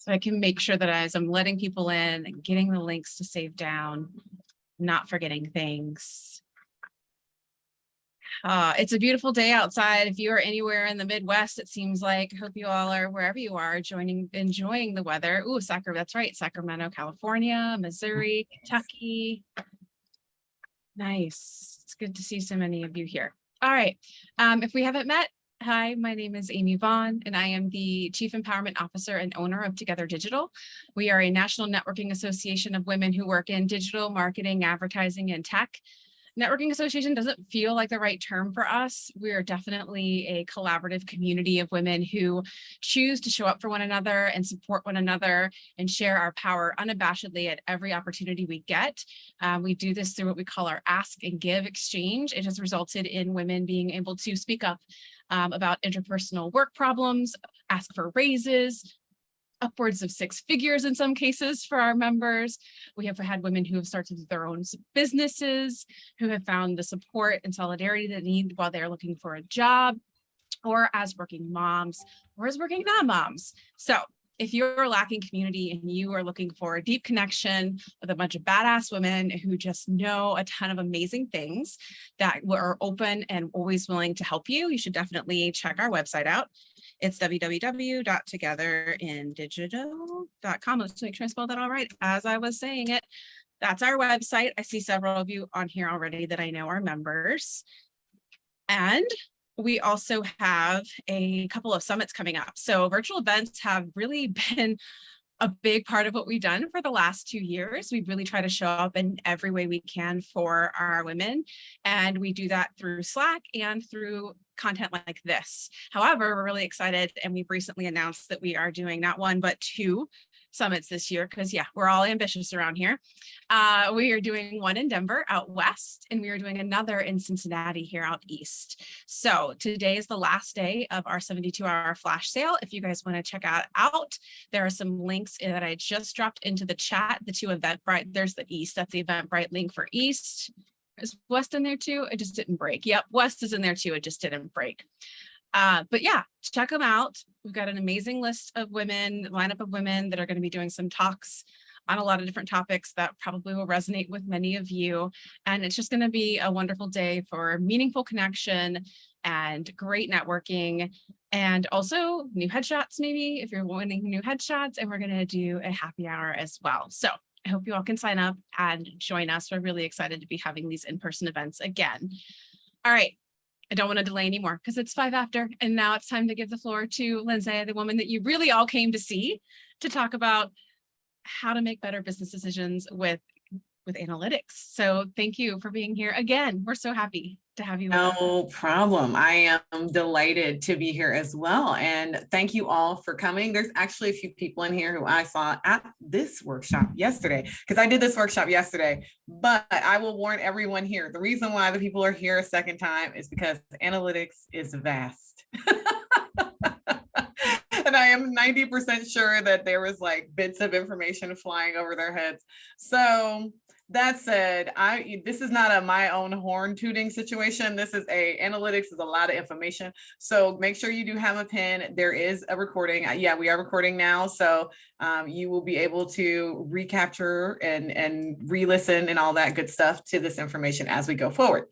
So I can make sure that as I'm letting people in and getting the links to save down, not forgetting things. It's a beautiful day outside. If you are anywhere in the Midwest, it seems like, hope you all are wherever you are enjoying the weather. Ooh, that's right. Sacramento, California, Missouri, Kentucky. Nice. It's good to see so many of you here. All right. If we haven't met, hi, my name is Amy Vaughn, and I am the Chief Empowerment Officer and owner of Together Digital. We are a national networking association of women who work in digital marketing, advertising, and tech. Networking association doesn't feel like the right term for us. We are definitely a collaborative community of women who choose to show up for one another and support one another and share our power unabashedly at every opportunity we get. We do this through what we call our ask and give exchange. It has resulted in women being able to speak up about interpersonal work problems, ask for raises, upwards of 6 figures in some cases for our members. We have had women who have started their own businesses, who have found the support and solidarity they need while they're looking for a job, or as working moms, or as working non-moms. So if you're lacking community and you are looking for a deep connection with a bunch of badass women who just know a ton of amazing things that are open and always willing to help you, you should definitely check our website out. It's www.togetherindigital.com. Let's make sure I spelled that all right as I was saying it. That's our website. I see several of you on here already that I know are members. And we also have a couple of summits coming up. So virtual events have really been a big part of what we've done for the last 2 years. We really try to show up in every way we can for our women. And we do that through Slack and through content like this. However, we're really excited, and we've recently announced that we are doing not 1, but 2 summits this year, because we're all ambitious around here. We are doing one in Denver out west, and we are doing another in Cincinnati here out east. So today is the last day of our 72-hour flash sale. If you guys want to check out, there are some links that I just dropped into the chat. The 2 Eventbrite, there's the east, that's the Eventbrite link for east. Is West in there too? It just didn't break. Yep, West is in there too. It just didn't break. But yeah, check them out. We've got an amazing lineup of women that are going to be doing some talks on a lot of different topics that probably will resonate with many of you. And it's just going to be a wonderful day for meaningful connection and great networking, and also new headshots, maybe if you're wanting new headshots. And we're going to do a happy hour as well. So I hope you all can sign up and join us. We're really excited to be having these in-person events again. All right. I don't want to delay anymore because it's 5 after. And now it's time to give the floor to Lindsay, the woman that you really all came to see, to talk about how to make better business decisions with analytics. So thank you for being here again. We're so happy to have you. No problem. I am delighted to be here as well. And thank you all for coming. There's actually a few people in here who I saw at this workshop yesterday, because I did this workshop yesterday, but I will warn everyone here. The reason why the people are here a second time is because analytics is vast. And I am 90% sure that there was like bits of information flying over their heads. So that said, this is not a my own horn tooting situation. This is analytics is a lot of information. So make sure you do have a pen. There is a recording. Yeah, we are recording now. So you will be able to recapture and re-listen and all that good stuff to this information as we go forward.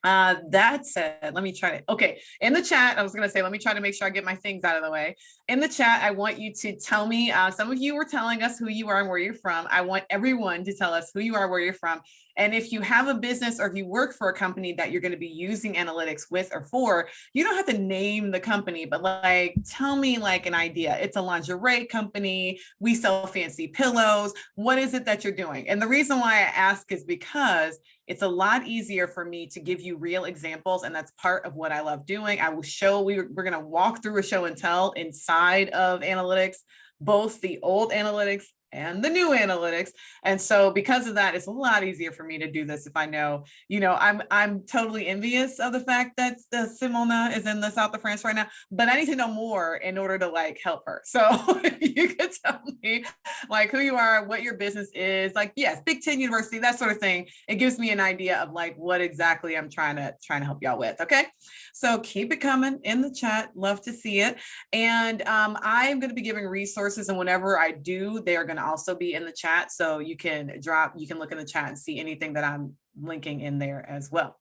That said, let me try to, okay, in the chat, I was going to say, let me try to make sure I get my things out of the way. In the chat, I want you to tell me, some of you were telling us who you are and where you're from. I want everyone to tell us who you are, where you're from. And if you have a business or if you work for a company that you're going to be using analytics with or for, you don't have to name the company, but like, tell me like an idea. It's a lingerie company. We sell fancy pillows. What is it that you're doing? And the reason why I ask is because it's a lot easier for me to give you real examples. And that's part of what I love doing. I will show, we're going to walk through a show and tell inside of analytics, both the old analytics and the new analytics. And so because of that, it's a lot easier for me to do this if I know, I'm totally envious of the fact that Simona is in the south of France right now, but I need to know more in order to like help her. So if you could tell me like who you are, what your business is, like, yes, Big Ten University, that sort of thing. It gives me an idea of like what exactly I'm trying to help y'all with. Okay. So keep it coming in the chat. Love to see it. And I'm going to be giving resources, and whenever I do, they are going to also be in the chat. So you can look in the chat and see anything that I'm linking in there as well.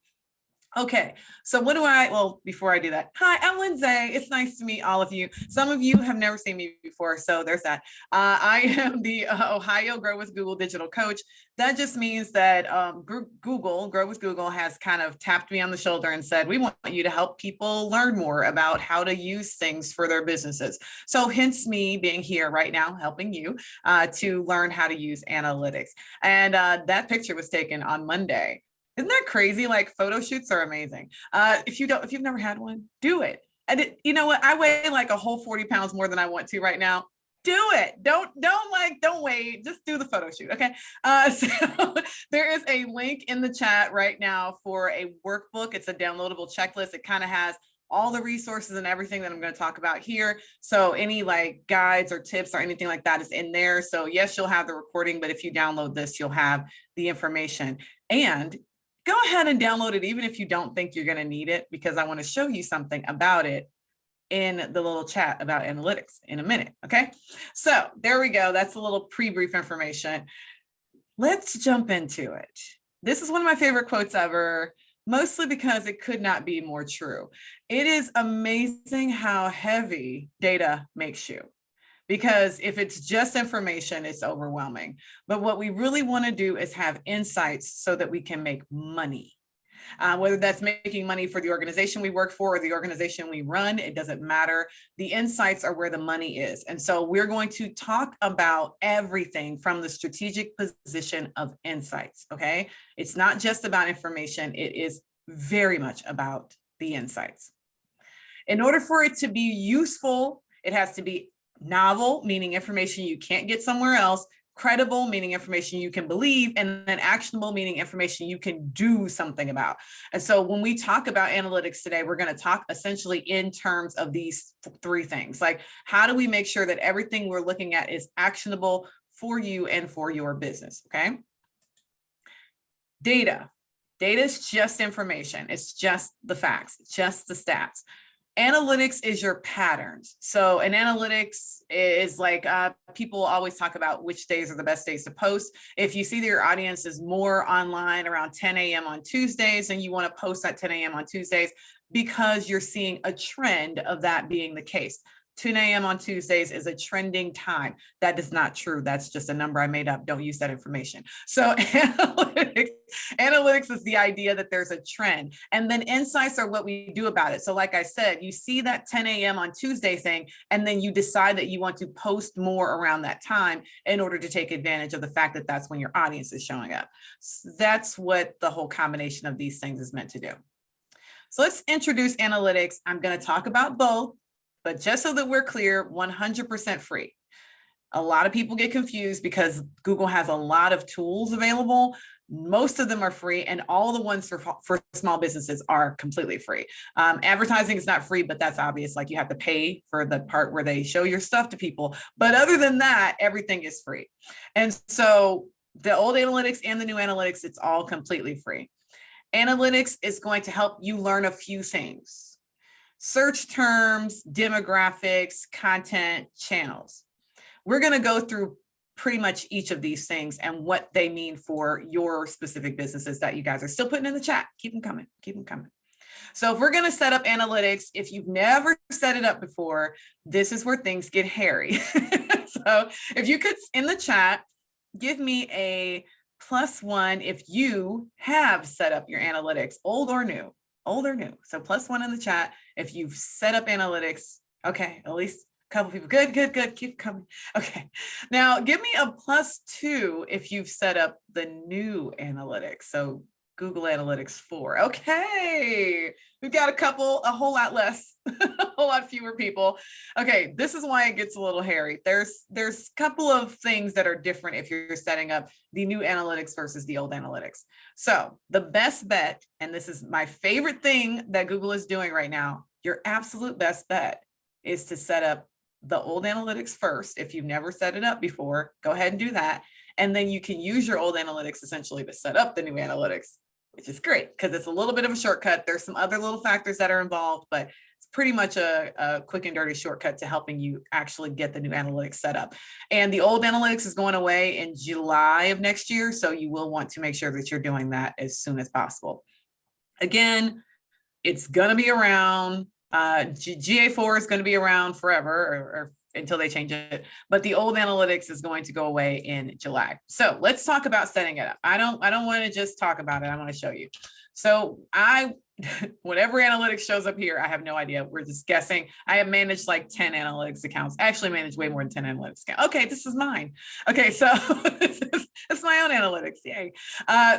Okay, so before I do that, hi, I'm Lindsay. It's nice to meet all of you. Some of you have never seen me before, so there's that. I am the Ohio Grow with Google digital coach. That just means that Grow with Google has kind of tapped me on the shoulder and said, we want you to help people learn more about how to use things for their businesses. So hence me being here right now, helping you to learn how to use analytics. And that picture was taken on Monday. Isn't that crazy? Like photo shoots are amazing. If you've never had one, do it. You know what? I weigh like a whole 40 pounds more than I want to right now. Do it. Don't wait. Just do the photo shoot. Okay. So there is a link in the chat right now for a workbook. It's a downloadable checklist. It kind of has all the resources and everything that I'm going to talk about here. So any like guides or tips or anything like that is in there. So yes, you'll have the recording, but if you download this, you'll have the information. And go ahead and download it, even if you don't think you're going to need it, because I want to show you something about it in the little chat about analytics in a minute. Okay, so there we go. That's a little pre-brief information. Let's jump into it. This is one of my favorite quotes ever, mostly because it could not be more true. It is amazing how heavy data makes you. Because if it's just information, it's overwhelming. But what we really want to do is have insights so that we can make money. Whether that's making money for the organization we work for or the organization we run, it doesn't matter. The insights are where the money is. And so we're going to talk about everything from the strategic position of insights, okay? It's not just about information. It is very much about the insights. In order for it to be useful, it has to be novel, meaning information you can't get somewhere else, credible, meaning information you can believe, and then actionable, meaning information you can do something about. And so when we talk about analytics today, we're going to talk essentially in terms of these three things. Like, how do we make sure that everything we're looking at is actionable for you and for your business, okay? Data. Data is just information. It's just the facts, it's just the stats. Analytics is your patterns. So an analytics is like, people always talk about which days are the best days to post. If you see that your audience is more online around 10 a.m. on Tuesdays, and you want to post at 10 a.m. on Tuesdays because you're seeing a trend of that being the case. 10 a.m. on Tuesdays is a trending time. That is not true. That's just a number I made up. Don't use that information. So analytics is the idea that there's a trend, and then insights are what we do about it. So like I said, you see that 10 a.m. on Tuesday thing, and then you decide that you want to post more around that time in order to take advantage of the fact that that's when your audience is showing up. So that's what the whole combination of these things is meant to do. So let's introduce analytics. I'm going to talk about both, but just so that we're clear, 100% free. A lot of people get confused because Google has a lot of tools available. Most of them are free, and all the ones for small businesses are completely free. Advertising is not free, but that's obvious. Like, you have to pay for the part where they show your stuff to people. But other than that, everything is free. And so the old analytics and the new analytics, it's all completely free. Analytics is going to help you learn a few things: search terms, demographics, content, channels. We're going to go through pretty much each of these things and what they mean for your specific businesses that you guys are still putting in the chat. Keep them coming. Keep them coming. So if we're going to set up analytics, if you've never set it up before, this is where things get hairy. So if you could, in the chat, give me a +1 if you have set up your analytics, old or new. Old or new. So +1 in the chat if you've set up analytics. Okay, at least a couple people. Good, good, good. Keep coming. Okay. Now give me a +2 if you've set up the new analytics. So Google Analytics 4. Okay, we've got a whole lot less, a whole lot fewer people. Okay, this is why it gets a little hairy. There's a couple of things that are different if you're setting up the new analytics versus the old analytics. So the best bet, and this is my favorite thing that Google is doing right now, your absolute best bet is to set up the old analytics first. If you've never set it up before, go ahead and do that. And then you can use your old analytics essentially to set up the new analytics, which is great because it's a little bit of a shortcut. There's some other little factors that are involved, but it's pretty much a quick and dirty shortcut to helping you actually get the new analytics set up. And the old analytics is going away in July of next year. So you will want to make sure that you're doing that as soon as possible. Again, it's going to be around. GA4 is going to be around forever or until they change it, but the old analytics is going to go away in July. So let's talk about setting it up. I don't want to just talk about it. I want to show you. So whatever analytics shows up here, I have no idea. We're just guessing. I have managed like 10 analytics accounts. I actually managed way more than 10 analytics accounts. Okay, this is mine. Okay, so it's my own analytics. Yay.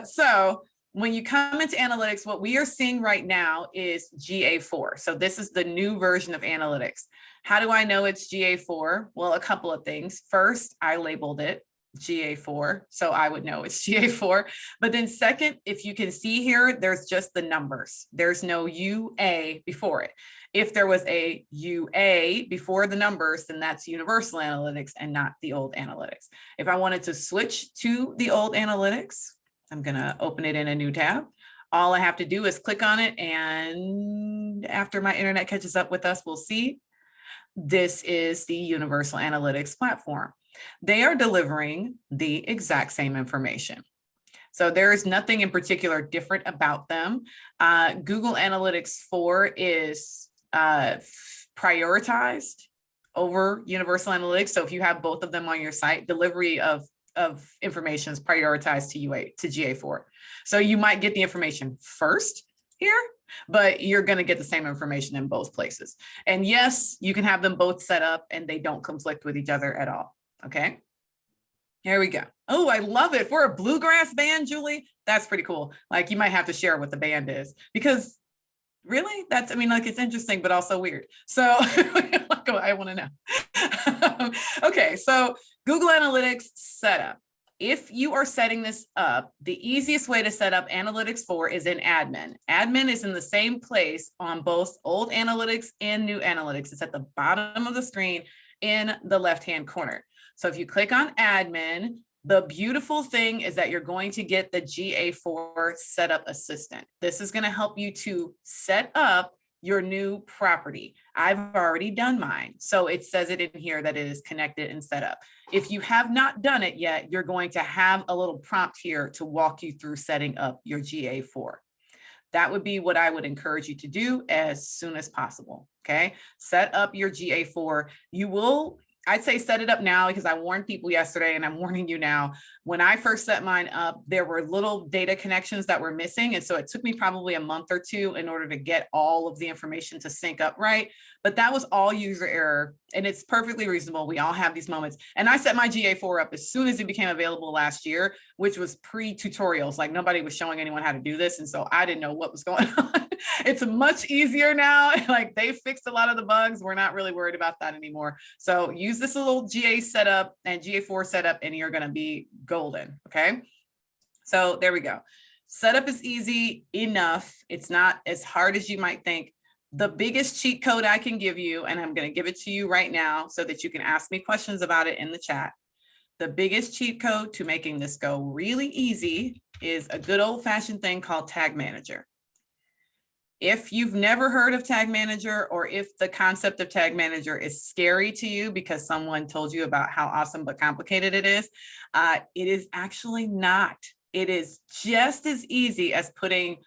So when you come into analytics, what we are seeing right now is GA4. So this is the new version of analytics. How do I know it's GA4? Well, a couple of things. First, I labeled it GA4, so I would know it's GA4. But then second, if you can see here, there's just the numbers. There's no UA before it. If there was a UA before the numbers, then that's universal analytics and not the old analytics. If I wanted to switch to the old analytics, I'm going to open it in a new tab. All I have to do is click on it. And after my internet catches up with us, we'll see this is the Universal Analytics platform. They are delivering the exact same information. So there is nothing in particular different about them. Google Analytics 4 is prioritized over Universal Analytics. So if you have both of them on your site, delivery of information is prioritized to GA4. So you might get the information first here, but you're going to get the same information in both places. And yes, you can have them both set up and they don't conflict with each other at all. Okay. Here we go. Oh, I love it. For a bluegrass band, Julie, that's pretty cool. Like you might have to share what the band is because really that's, I mean, like it's interesting, but also weird. So I want to know. Okay. So Google Analytics setup. If you are setting this up, the easiest way to set up Analytics 4 is in admin. Admin is in the same place on both old analytics and new analytics. It's at the bottom of the screen in the left-hand corner. So if you click on admin, the beautiful thing is that you're going to get the GA4 setup assistant. This is going to help you to set up your new property. I've already done mine. So it says it in here that it is connected and set up. If you have not done it yet, you're going to have a little prompt here to walk you through setting up your GA4. That would be what I would encourage you to do as soon as possible. Okay. Set up your GA4. I'd say set it up now because I warned people yesterday and I'm warning you now. When I first set mine up, there were little data connections that were missing. And so it took me probably a month or two in order to get all of the information to sync up right. But that was all user error and it's perfectly reasonable. We all have these moments. And I set my GA4 up as soon as it became available last year, which was pre-tutorials. Like nobody was showing anyone how to do this. And so I didn't know what was going on. It's much easier now. Like they fixed a lot of the bugs. We're not really worried about that anymore. So use this little GA setup and GA4 setup and you're going to be golden. Okay. So there we go. Setup is easy enough. It's not as hard as you might think. The biggest cheat code I can give you, and I'm going to give it to you right now so that you can ask me questions about it in the chat. The biggest cheat code to making this go really easy is a good old fashioned thing called Tag Manager. If you've never heard of Tag Manager, or if the concept of Tag Manager is scary to you because someone told you about how awesome but complicated it is actually not. It is just as easy as putting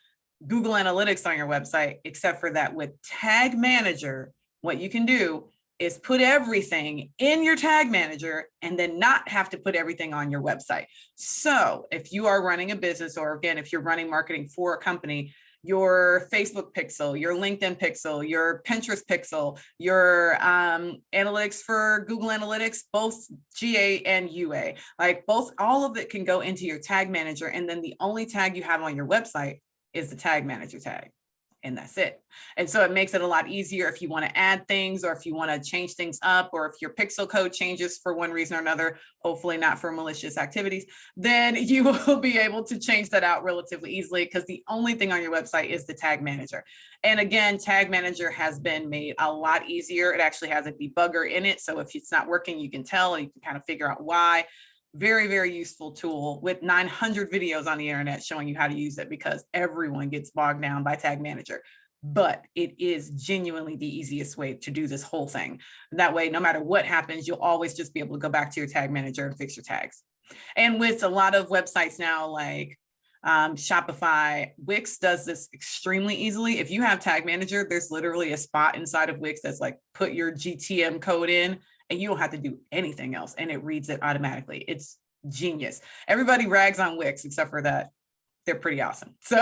Google Analytics on your website, except for that with Tag Manager, what you can do is put everything in your Tag Manager and then not have to put everything on your website. So if you are running a business, or again, if you're running marketing for a company, your Facebook pixel, your LinkedIn pixel, your Pinterest pixel, your analytics for Google Analytics, both GA and UA, like both, all of it can go into your tag manager. And then the only tag you have on your website is the tag manager tag. And that's it. And so it makes it a lot easier if you want to add things, or if you want to change things up, or if your pixel code changes for one reason or another, hopefully not for malicious activities, then you will be able to change that out relatively easily, because the only thing on your website is the tag manager. And again, tag manager has been made a lot easier. It actually has a debugger in it. So if it's not working, you can tell, and you can kind of figure out why. Very, very useful tool with 900 videos on the internet showing you how to use it, because everyone gets bogged down by tag manager. But it is genuinely the easiest way to do this whole thing. That way, no matter what happens, you'll always just be able to go back to your tag manager and fix your tags. And with a lot of websites now, like Shopify, Wix does this extremely easily. If you have tag manager, there's literally a spot inside of Wix that's like, put your GTM code in, and you don't have to do anything else, and it reads it automatically. It's genius. Everybody rags on Wix except for that. They're pretty awesome. So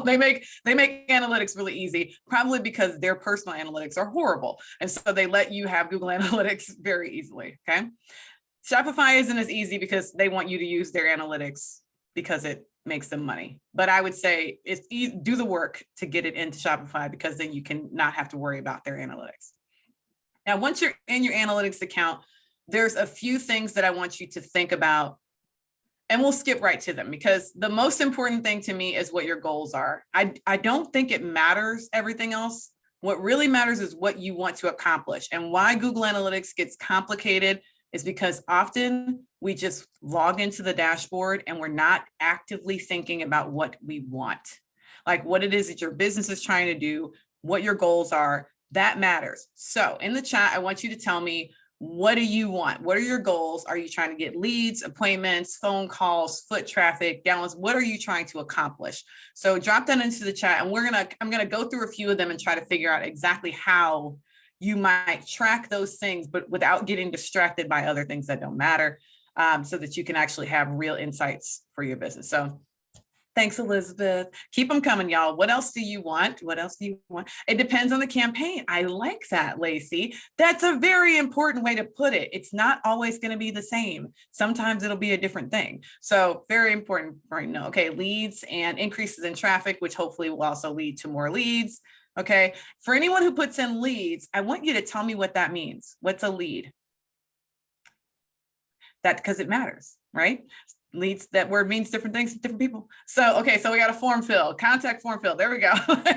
they make analytics really easy, probably because their personal analytics are horrible. And so they let you have Google Analytics very easily, okay? Shopify isn't as easy because they want you to use their analytics because it makes them money. But I would say it's do the work to get it into Shopify, because then you can not have to worry about their analytics. Now, once you're in your analytics account, there's a few things that I want you to think about, and we'll skip right to them, because the most important thing to me is what your goals are. I don't think it matters everything else. What really matters is what you want to accomplish. And why Google Analytics gets complicated is because often we just log into the dashboard and we're not actively thinking about what we want, like what it is that your business is trying to do, what your goals are. That matters. So in the chat, I want you to tell me, what do you want? What are your goals? Are you trying to get leads, appointments, phone calls, foot traffic, downloads? What are you trying to accomplish? So drop that into the chat, and I'm gonna go through a few of them and try to figure out exactly how you might track those things, but without getting distracted by other things that don't matter, so that you can actually have real insights for your business. So thanks, Elizabeth. Keep them coming, y'all. What else do you want? What else do you want? It depends on the campaign. I like that, Lacey. That's a very important way to put it. It's not always going to be the same. Sometimes it'll be a different thing. So very important right now. Okay, leads and increases in traffic, which hopefully will also lead to more leads. Okay, for anyone who puts in leads, I want you to tell me what that means. What's a lead? That, because it matters, right? Leads, that word means different things to different people. So, okay, so we got a form fill, contact form fill. There we go.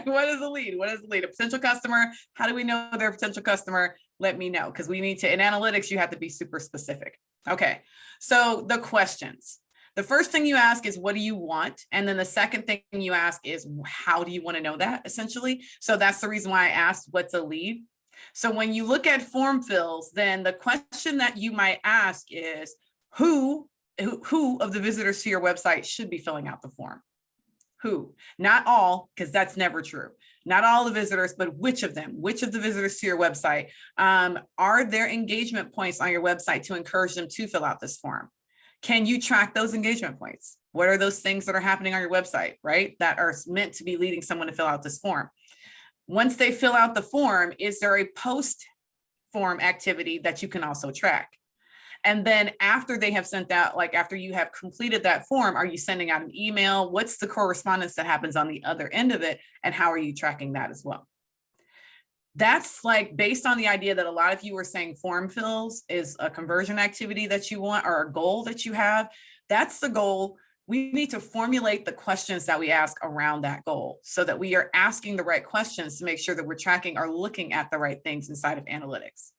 What is a lead? What is a lead? A potential customer. How do we know they're a potential customer? Let me know, because we need to, in analytics, you have to be super specific. Okay, so the questions. The first thing you ask is, what do you want? And then the second thing you ask is, how do you want to know that, essentially? So that's the reason why I asked, what's a lead? So when you look at form fills, then the question that you might ask is, who of the visitors to your website should be filling out the form? Who? Not all, because that's never true. Not all the visitors, but which of them? Which of the visitors to your website? Are there engagement points on your website to encourage them to fill out this form? Can you track those engagement points? What are those things that are happening on your website, right? That are meant to be leading someone to fill out this form. Once they fill out the form, is there a post form activity that you can also track? And then after they have sent out, like after you have completed that form, are you sending out an email? What's the correspondence that happens on the other end of it? And how are you tracking that as well? That's like based on the idea that a lot of you are saying form fills is a conversion activity that you want, or a goal that you have. That's the goal. We need to formulate the questions that we ask around that goal, so that we are asking the right questions to make sure that we're tracking or looking at the right things inside of analytics.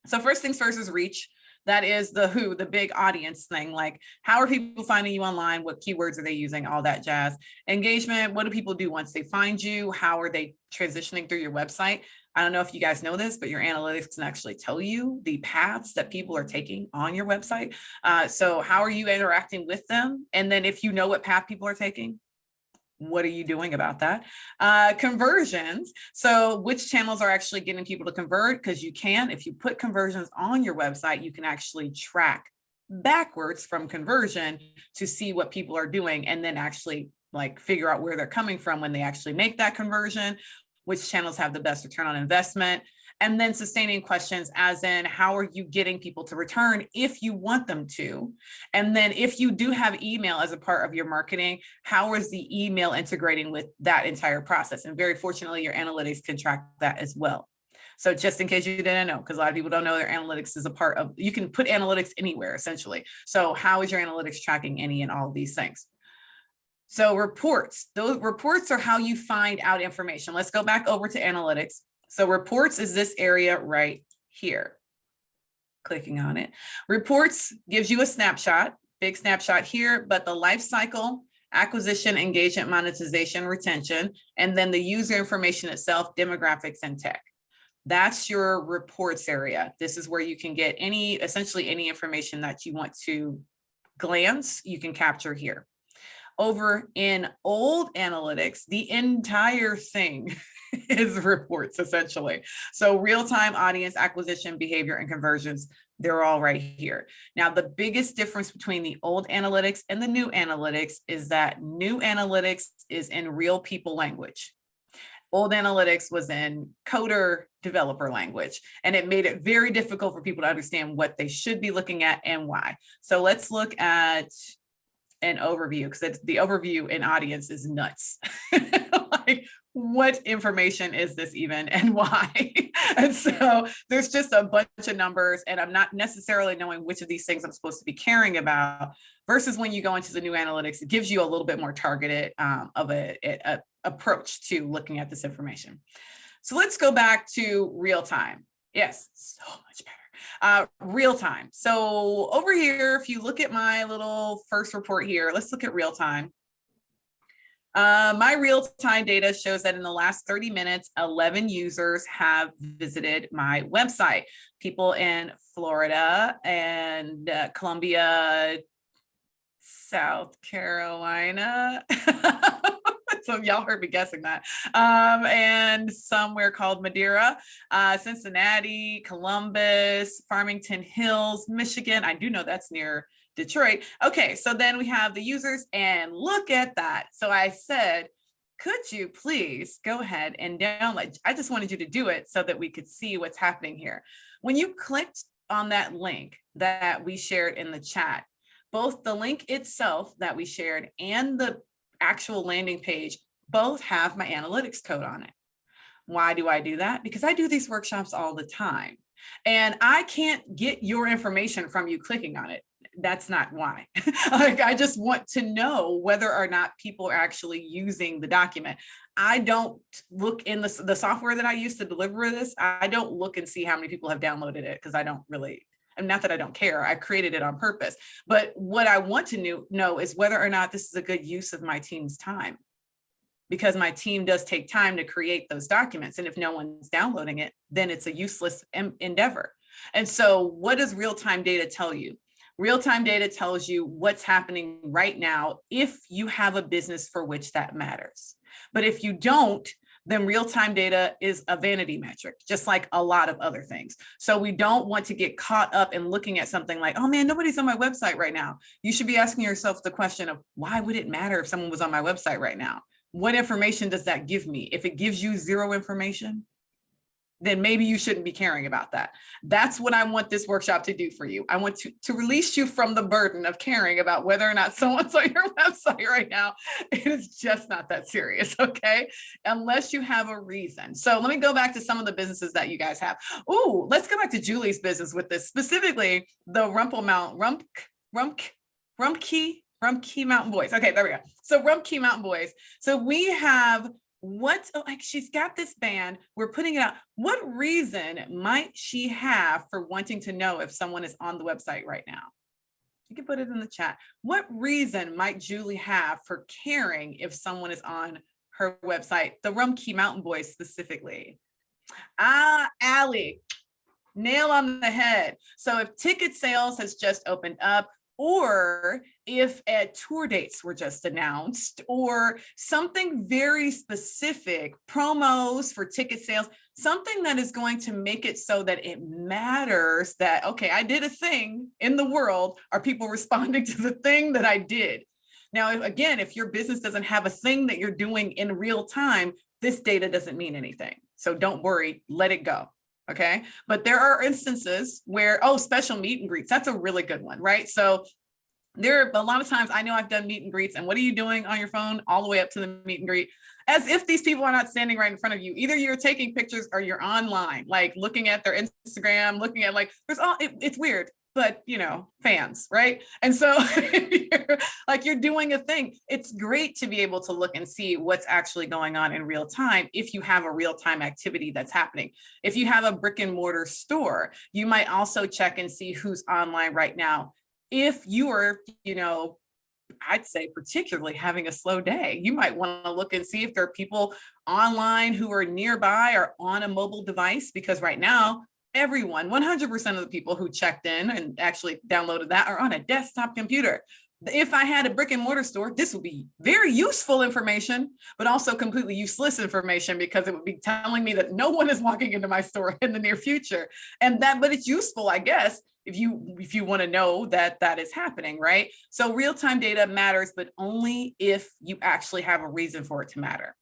So first things first is reach. That is the who, the big audience thing. Like, how are people finding you online? What keywords are they using? All that jazz. Engagement. What do people do once they find you? How are they transitioning through your website? I don't know if you guys know this, but your analytics can actually tell you the paths that people are taking on your website. So how are you interacting with them? And then if you know what path people are taking, what are you doing about that? Conversions. So which channels are actually getting people to convert? Because you can, if you put conversions on your website, you can actually track backwards from conversion to see what people are doing, and then actually like figure out where they're coming from when they actually make that conversion, which channels have the best return on investment, and then sustaining questions as in how are you getting people to return if you want them to? And then if you do have email as a part of your marketing, how is the email integrating with that entire process? And very fortunately, your analytics can track that as well. So just in case you didn't know, because a lot of people don't know their analytics is a part of, you can put analytics anywhere essentially. So how is your analytics tracking any and all of these things? So reports, those reports are how you find out information. Let's go back over to analytics. So reports is this area right here. Clicking on it. Reports gives you a snapshot, big snapshot here, but the life cycle, acquisition, engagement, monetization, retention, and then the user information itself, demographics, and tech. That's your reports area. This is where you can get essentially any information that you want to glance, you can capture here. Over in old analytics, the entire thing is reports essentially. So real-time audience acquisition, behavior, and conversions, they're all right here. Now, the biggest difference between the old analytics and the new analytics is that new analytics is in real people language. Old analytics was in coder developer language, and it made it very difficult for people to understand what they should be looking at and why. So let's look at an overview, because the overview in audience is nuts. Like, what information is this even and why? And so there's just a bunch of numbers, and I'm not necessarily knowing which of these things I'm supposed to be caring about, versus when you go into the new analytics, it gives you a little bit more targeted of a approach to looking at this information. So let's go back to real time. Yes, so much better. Real time. So over here, if you look at my little first report here, let's look at real time. My real time data shows that in the last 30 minutes, 11 users have visited my website. People in Florida and Columbia, South Carolina. So y'all heard me guessing that. And somewhere called Madeira, Cincinnati, Columbus, Farmington Hills, Michigan. I do know that's near Detroit. Okay, so then we have the users, and look at that. So I said, could you please go ahead and download? I just wanted you to do it so that we could see what's happening here. When you clicked on that link that we shared in the chat, both the link itself that we shared and the actual landing page both have my analytics code on it. Why do I do that? Because I do these workshops all the time, and I can't get your information from you clicking on it. That's not why. Like, I just want to know whether or not people are actually using the document. I don't look in the software that I use to deliver this. I don't look and see how many people have downloaded it, because I don't really, and not that I don't care, I created it on purpose. But what I want to know is whether or not this is a good use of my team's time, because my team does take time to create those documents. And if no one's downloading it, then it's a useless endeavor. And so what does real-time data tell you? Real-time data tells you what's happening right now if you have a business for which that matters. But if you don't, then real-time data is a vanity metric, just like a lot of other things. So we don't want to get caught up in looking at something like, oh man, nobody's on my website right now. You should be asking yourself the question of, why would it matter if someone was on my website right now? What information does that give me? If it gives you zero information, then maybe you shouldn't be caring about that. That's what I want this workshop to do for you. I want to release you from the burden of caring about whether or not someone's on your website right now. It is just not that serious, okay? Unless you have a reason. So let me go back to some of the businesses that you guys have. Oh, let's go back to Julie's business with this, specifically the Rumpke Mountain Boys. Okay, there we go. So Rumpke Mountain Boys. So we have she's got this band, we're putting it out. What reason might she have for wanting to know if someone is on the website right now? You can put it in the chat. What reason might Julie have for caring if someone is on her website? The Rumpke Mountain Boys specifically. Allie, nail on the head. So if ticket sales has just opened up, or if tour dates were just announced, or something very specific, promos for ticket sales, something that is going to make it so that it matters that, okay, I did a thing in the world. Are people responding to the thing that I did? Now, again, if your business doesn't have a thing that you're doing in real time, this data doesn't mean anything. So don't worry, let it go. Okay. But there are instances where, oh, special meet and greets, that's a really good one, right? So there are a lot of times I know I've done meet and greets, and what are you doing on your phone all the way up to the meet and greet? As if these people are not standing right in front of you. Either you're taking pictures or you're online, like looking at their Instagram, looking at like, it's weird, but fans, right? And so you're doing a thing. It's great to be able to look and see what's actually going on in real time if you have a real time activity that's happening. If you have a brick and mortar store, you might also check and see who's online right now. If you are, I'd say particularly having a slow day, you might want to look and see if there are people online who are nearby or on a mobile device, because right now, everyone, 100% of the people who checked in and actually downloaded that are on a desktop computer. If I had a brick and mortar store, this would be very useful information, but also completely useless information, because it would be telling me that no one is walking into my store in the near future. But it's useful, I guess, if you want to know that that is happening, right? So real-time data matters, but only if you actually have a reason for it to matter.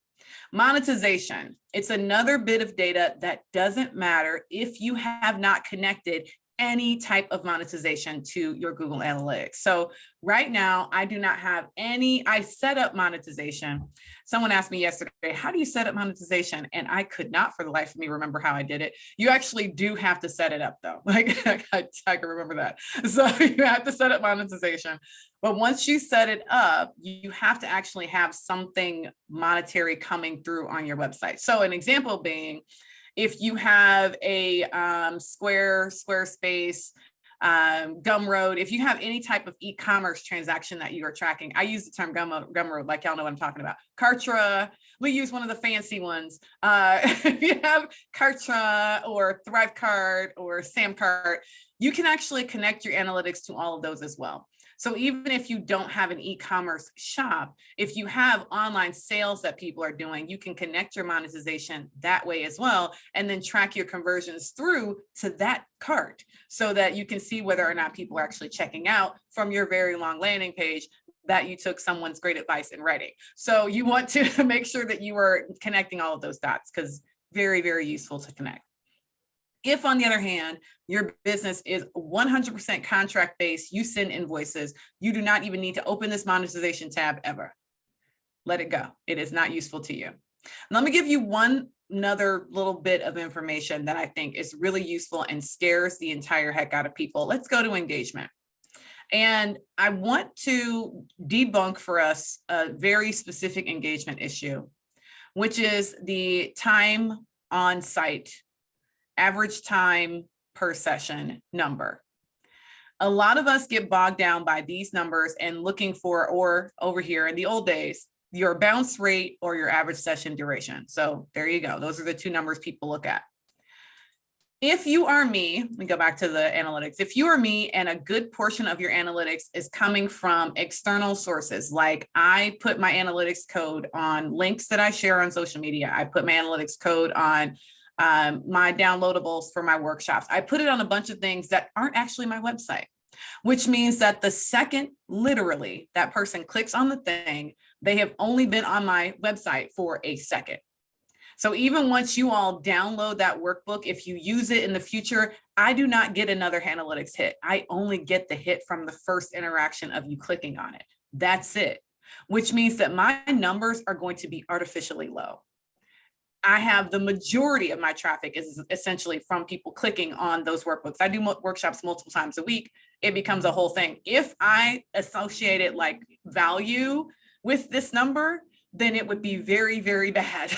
Monetization, it's another bit of data that doesn't matter if you have not connected any type of monetization to your Google Analytics. So right now, I do not have any. I set up monetization. Someone asked me yesterday, how do you set up monetization? And I could not for the life of me remember how I did it. You actually do have to set it up though. Like I can remember that. So you have to set up monetization. But once you set it up, you have to actually have something monetary coming through on your website. So an example being, if you have a Squarespace, Gumroad, if you have any type of e-commerce transaction that you are tracking, I use the term Gumroad, like y'all know what I'm talking about. Kartra, we use one of the fancy ones. If you have Kartra or Thrivecart or Samcart, you can actually connect your analytics to all of those as well. So even if you don't have an e-commerce shop, if you have online sales that people are doing, you can connect your monetization that way as well, and then track your conversions through to that cart so that you can see whether or not people are actually checking out from your very long landing page that you took someone's great advice in writing. So you want to make sure that you are connecting all of those dots, because very, very useful to connect. If, on the other hand, your business is 100% contract-based, you send invoices, you do not even need to open this monetization tab ever. Let it go. It is not useful to you. Let me give you another little bit of information that I think is really useful and scares the entire heck out of people. Let's go to engagement. And I want to debunk for us a very specific engagement issue, which is the time on site, average time per session number. A lot of us get bogged down by these numbers and looking for, or over here in the old days, your bounce rate or your average session duration. So there you go. Those are the two numbers people look at. If you are me, let me go back to the analytics. If you are me and a good portion of your analytics is coming from external sources, like I put my analytics code on links that I share on social media. I put my analytics code on my downloadables for my workshops. I put it on a bunch of things that aren't actually my website, which means that the second, literally, that person clicks on the thing, they have only been on my website for a second. So even once you all download that workbook, if you use it in the future, I do not get another analytics hit. I only get the hit from the first interaction of you clicking on it. That's it, which means that my numbers are going to be artificially low. I have the majority of my traffic is essentially from people clicking on those workbooks. I do workshops multiple times a week. It becomes a whole thing. If I associated like value with this number, then it would be very, very bad.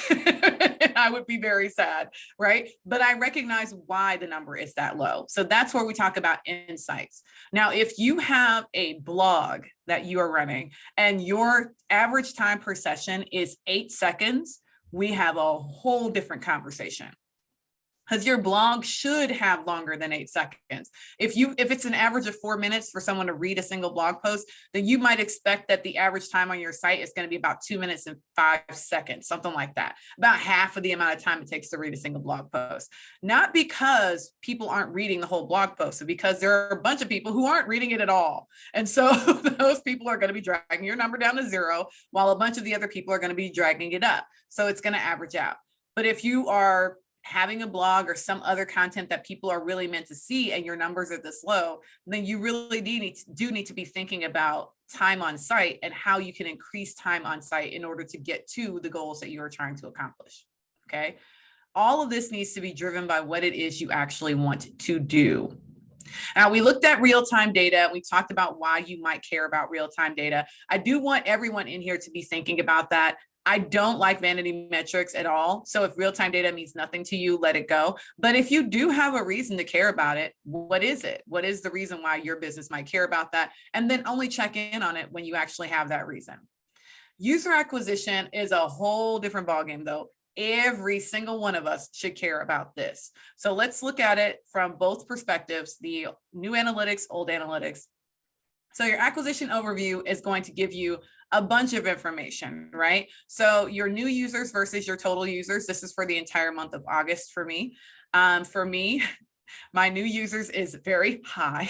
I would be very sad, right? But I recognize why the number is that low. So that's where we talk about insights. Now, if you have a blog that you are running and your average time per session is 8 seconds, we have a whole different conversation. because your blog should have longer than 8 seconds. If it's an average of 4 minutes for someone to read a single blog post, then you might expect that the average time on your site is going to be about 2 minutes and 5 seconds, something like that. About half of the amount of time it takes to read a single blog post. Not because people aren't reading the whole blog post, but because there are a bunch of people who aren't reading it at all. And so those people are going to be dragging your number down to 0, while a bunch of the other people are going to be dragging it up. So it's going to average out. But if you are having a blog or some other content that people are really meant to see and your numbers are this low, then you really do need to be thinking about time on site and how you can increase time on site in order to get to the goals that you are trying to accomplish. Okay. All of this needs to be driven by what it is you actually want to do. Now, we looked at real-time data. We talked about why you might care about real-time data. I do want everyone in here to be thinking about that. I don't like vanity metrics at all. So if real-time data means nothing to you, let it go. But if you do have a reason to care about it, what is it? What is the reason why your business might care about that? And then only check in on it when you actually have that reason. User acquisition is a whole different ballgame though. Every single one of us should care about this. So let's look at it from both perspectives, the new analytics, old analytics. So your acquisition overview is going to give you a bunch of information, right? So your new users versus your total users. This is for the entire month of August for me. My new users is very high.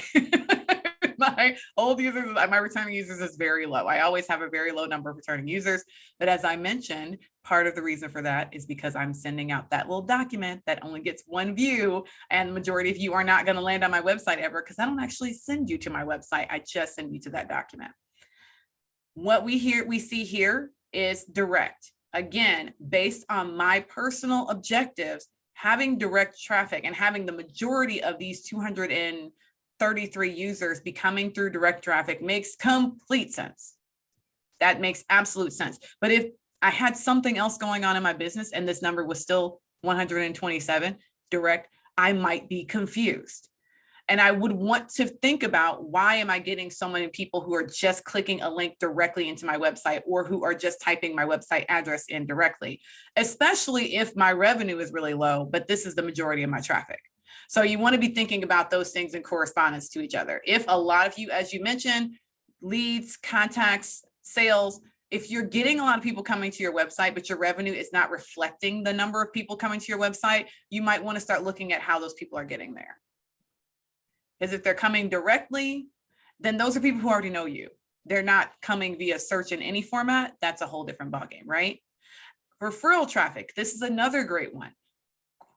My old users, my returning users is very low. I always have a very low number of returning users. But as I mentioned, part of the reason for that is because I'm sending out that little document that only gets one view. And the majority of you are not going to land on my website ever because I don't actually send you to my website. I just send you to that document. What we see here is direct. Again, based on my personal objectives, having direct traffic and having the majority of these 233 users be coming through direct traffic makes complete sense. That makes absolute sense. But if I had something else going on in my business and this number was still 127 direct, I might be confused. And I would want to think about, why am I getting so many people who are just clicking a link directly into my website or who are just typing my website address in directly, especially if my revenue is really low, but this is the majority of my traffic. So you want to be thinking about those things in correspondence to each other. If a lot of you, as you mentioned, leads, contacts, sales, if you're getting a lot of people coming to your website, but your revenue is not reflecting the number of people coming to your website, you might want to start looking at how those people are getting there. Because if they're coming directly, then those are people who already know you. They're not coming via search in any format. That's a whole different ballgame, right? Referral traffic. This is another great one.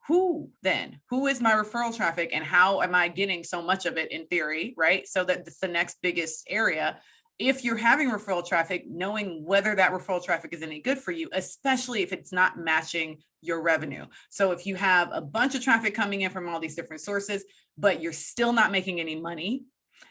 Who is my referral traffic and how am I getting so much of it in theory, right? So that's the next biggest area. If you're having referral traffic, knowing whether that referral traffic is any good for you, especially if it's not matching your revenue. So if you have a bunch of traffic coming in from all these different sources, but you're still not making any money,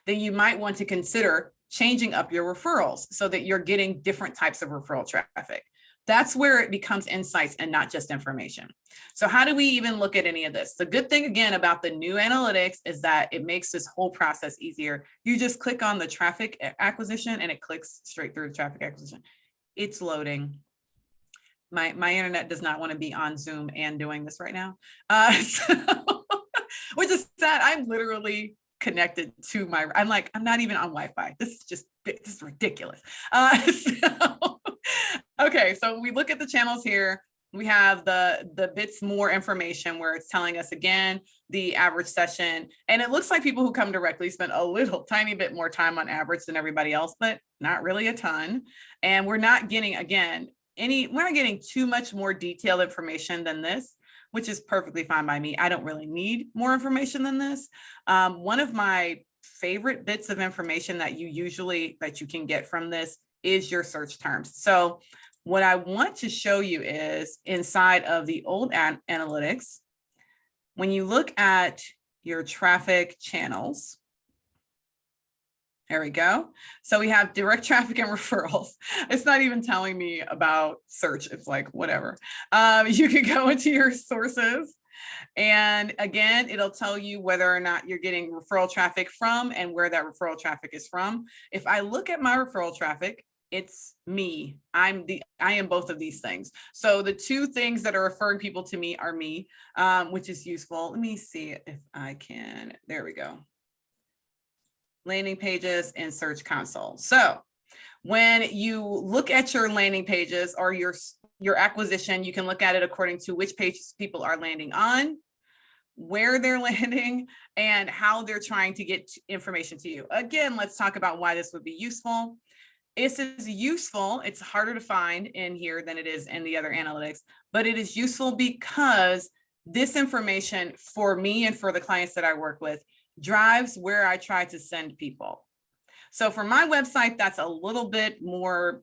then you might want to consider changing up your referrals so that you're getting different types of referral traffic. That's where it becomes insights and not just information. So how do we even look at any of this? The good thing, again, about the new analytics is that it makes this whole process easier. You just click on the traffic acquisition and it clicks straight through the traffic acquisition. It's loading. My internet does not want to be on Zoom and doing this right now. Which is sad. I'm literally connected to I'm not even on Wi-Fi. This is ridiculous. Okay, so we look at the channels here. We have the bits more information where it's telling us again the average session, and it looks like people who come directly spend a little tiny bit more time on average than everybody else, but not really a ton. And we're not getting we're not getting too much more detailed information than this, which is perfectly fine by me. I don't really need more information than this. One of my favorite bits of information that you can get from this is your search terms. So what I want to show you is inside of the old analytics, when you look at your traffic channels, there we go. So we have direct traffic and referrals. It's not even telling me about search. It's like, whatever. You can go into your sources. And again, it'll tell you whether or not you're getting referral traffic from and where that referral traffic is from. If I look at my referral traffic, it's me. I am both of these things. So the two things that are referring people to me are me, which is useful. Let me see if I can, there we go. Landing pages and Search Console. So when you look at your landing pages or your acquisition, you can look at it according to which pages people are landing on, where they're landing, and how they're trying to get information to you. Again, let's talk about why this would be useful. This is useful. It's harder to find in here than it is in the other analytics, but it is useful because this information for me and for the clients that I work with drives where I try to send people. So for my website, that's a little bit more,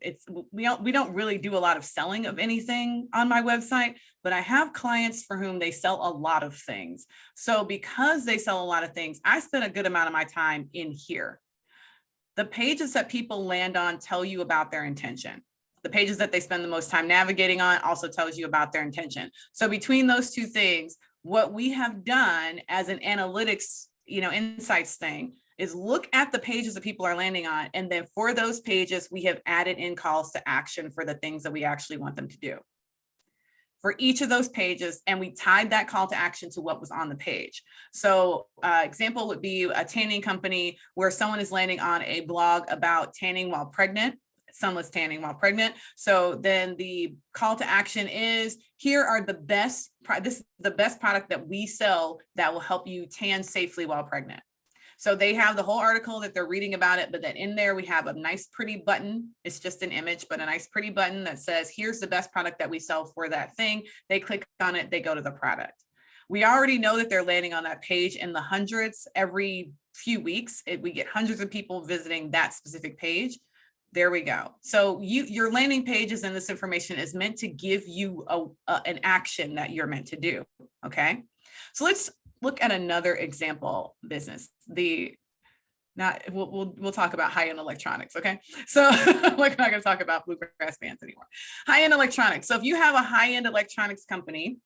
we don't really do a lot of selling of anything on my website, but I have clients for whom they sell a lot of things. So because they sell a lot of things, I spend a good amount of my time in here. The pages that people land on tell you about their intention. The pages that they spend the most time navigating on also tells you about their intention. So between those two things, what we have done as an analytics, insights thing is look at the pages that people are landing on. And then for those pages, we have added in calls to action for the things that we actually want them to do for each of those pages. And we tied that call to action to what was on the page. So example would be a tanning company where someone is landing on a blog about tanning while pregnant, sunless tanning while pregnant. So then the call to action is, here are the best, this is the best product that we sell that will help you tan safely while pregnant. So they have the whole article that they're reading about it, but then in there we have a nice pretty button. It's just an image, but a nice pretty button that says, here's the best product that we sell for that thing. They click on it, they go to the product. We already know that they're landing on that page in the hundreds every few weeks. We get hundreds of people visiting that specific page. There we go. So your landing pages and this information is meant to give you an action that you're meant to do. Okay. So let's look at another example business. We'll talk about high-end electronics. Okay. So we're not going to talk about bluegrass bands anymore. High-end electronics. So if you have a high-end electronics company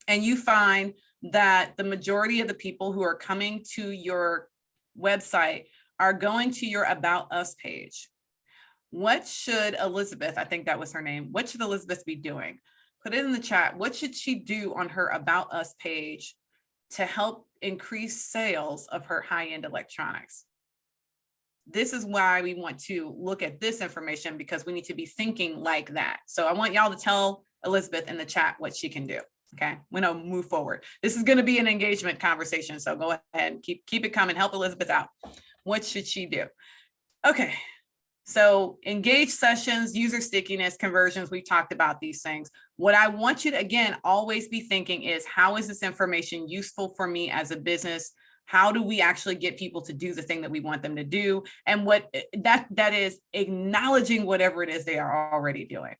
and you find that the majority of the people who are coming to your website are going to your About Us page, what should Elizabeth, I think that was her name, what should Elizabeth be doing? Put it in the chat. What should she do on her About Us page to help increase sales of her high-end electronics? This is why we want to look at this information, because we need to be thinking like that. So I want y'all to tell Elizabeth in the chat what she can do. Okay, we're gonna move forward. This is gonna be an engagement conversation. So go ahead and keep it coming. Help Elizabeth out. What should she do? Okay. So engage sessions, user stickiness, conversions, we've talked about these things. What I want you to, again, always be thinking is, how is this information useful for me as a business? How do we actually get people to do the thing that we want them to do? And what that is acknowledging whatever it is they are already doing.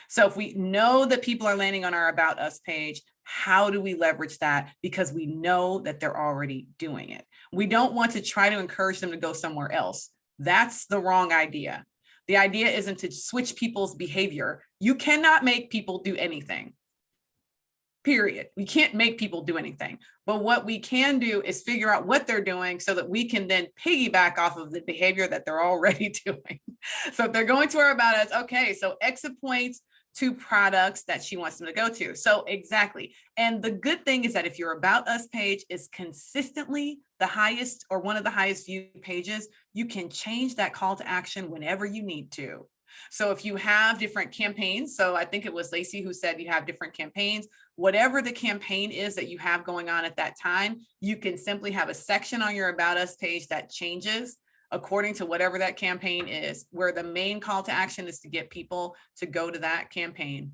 So if we know that people are landing on our About Us page, how do we leverage that? Because we know that they're already doing it. We don't want to try to encourage them to go somewhere else. That's the wrong idea. The idea isn't to switch people's behavior. You cannot make people do anything. Period. We can't make people do anything. But what we can do is figure out what they're doing so that we can then piggyback off of the behavior that they're already doing. So if they're going to her About Us, okay, so exit points to products that she wants them to go to. So exactly. And the good thing is that if your About Us page is consistently the highest or one of the highest viewed pages, you can change that call to action whenever you need to. So if you have different campaigns, so I think it was Lacey who said you have different campaigns, whatever the campaign is that you have going on at that time, you can simply have a section on your About Us page that changes according to whatever that campaign is, where the main call to action is to get people to go to that campaign.